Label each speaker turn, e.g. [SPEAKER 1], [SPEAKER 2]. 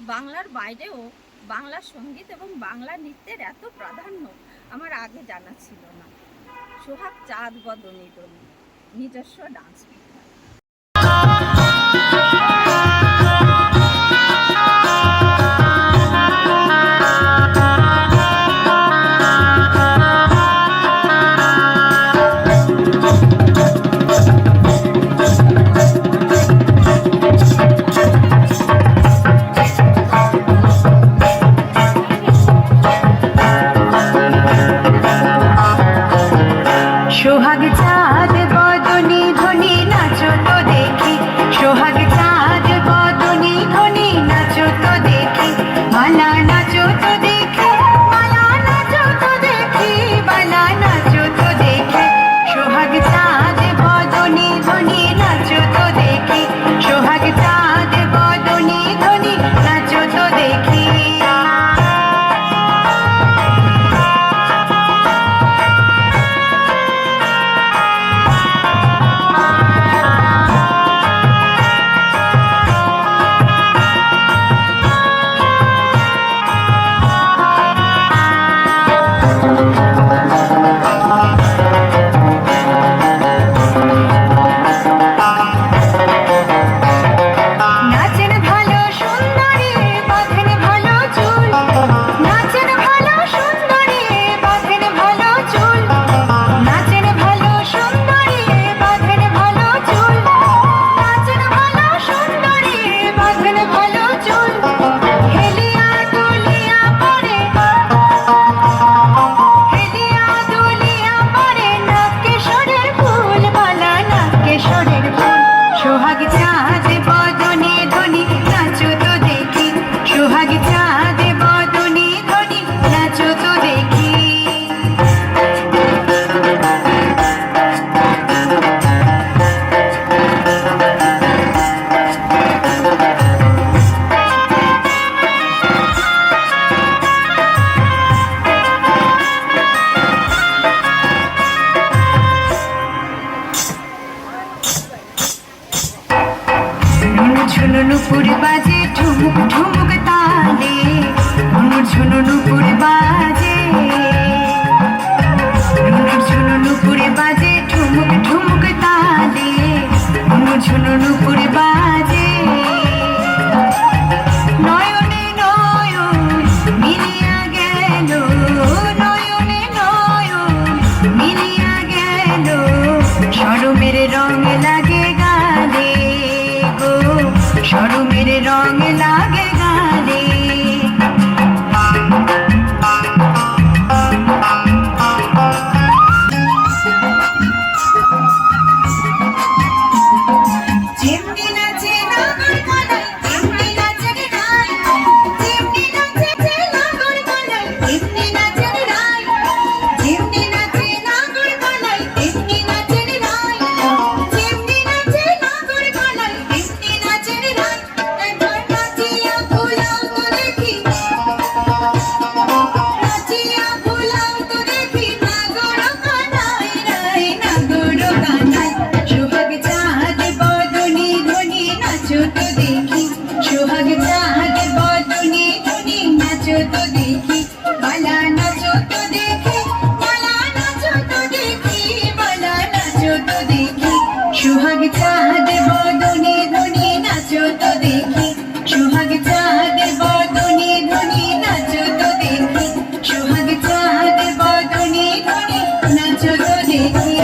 [SPEAKER 1] বাংলার বাইরেও বাংলা সঙ্গীত এবং বাংলা নৃত্যের এত প্রাধান্য আমার আগে জানা ছিল না। সোহাগ চাঁদ বদনী দনি নিজস্ব ডান্স বিদ্যা।
[SPEAKER 2] সোহাগ চাঁদ বদনী ধ্বনি নাচো তো দেখি, সোহাগ চাঁদ বদনী ধ্বনি নাচো তো দেখি, বালা নাচো তো দেখি, বালা নাচো তো দেখি, বালা নাচো তো দেখি। সোহাগ চাঁদ বদনী ধ্বনি নাচো তো দেখি, সোহাগ চাঁদ বদনী ধ্বনি নাচো তো দেখি। সোহাগ চাঁদ বদনী ধ্বনি নাচো তো দেখি, সোহাগ চাঁদ বদনী ধ্বনি নাচো তো দেখি। ঝুনো নুপুর বাজে ঠুমুক ঠুমুক তালে, ঝুনো নুপুর বাজে, ঝুনো নুপুর বাজে ঠুমুক ঠুমুক তালে, ঝুনো নুপুর বাজে। নয়নে নয়ন মিলিয়া গেল, নয়নে নয়ন মিলিয়া গেল, শরমের রং লাগে গালে গো, শরমের রং লাগে গালে। যেমনি নাচে নাগর কলাই, তেমনি নাচে রে রাই, যেমনি নাচে নাগর কলাই, তেমনি নাচে রে রাই, যেমনি নাচে নাগর কলাই, তেমনি নাচে রে রাই, যেমনি নাচে নাগর কলাই, তেমনি নাচে রে রাই। একবার নাচিয়া ভুলাও তো দেখি, নাচিয়া ভুলাও তো দেখি, নাগর কানাই রাই, নাগর কানাই। সোহাগ চাঁদ বদনী ধ্বনি নাচো তো দেখি, সোহাগ চাঁদ বদনী ধ্বনি নাচো তো দেখি, বালা নাচো তো দেখি, বালা নাচো তো দেখি, বালা নাচো তো দেখি। সোহাগ চাঁদ বদনী ধ্বনি নাচো তো দেখি, সোহাগ চাঁদ বদনী ধ্বনি নাচো তো দেখি, সোহাগ চাঁদ বদনী ধ্বনি নাচো তো দেখি।